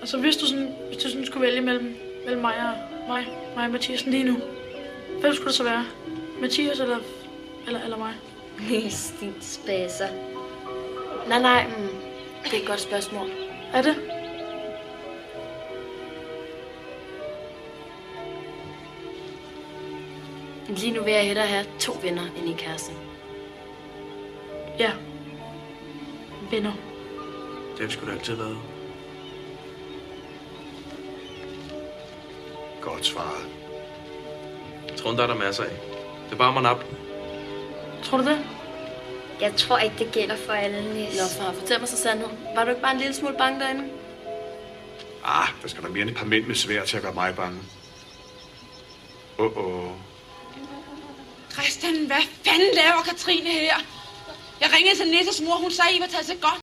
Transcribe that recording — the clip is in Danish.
Altså, hvis du sådan skulle vælge mellem mig og Mathias lige nu, hvem skulle det så være? Mathias eller mig? Mest din spasser. Nej, det er et godt spørgsmål. Er det? Lige nu vil jeg hellere have 2 venner end en kæreste. Ja. Venner. Det har vi sgu da altid været. Godt svaret. Jeg tror, der er der masser af. Det er bare man op. Tror du det? Jeg tror ikke, det gælder for alle, Nis. Nå, far, fortæl mig så sandheden. Var du ikke bare en lille smule bange derinde? Der skal der mere end et par mænd med svær til at gøre mig bange. Christian, hvad fanden laver Katrine her? Jeg ringede til Nisses mor, hun sagde, I var taget så godt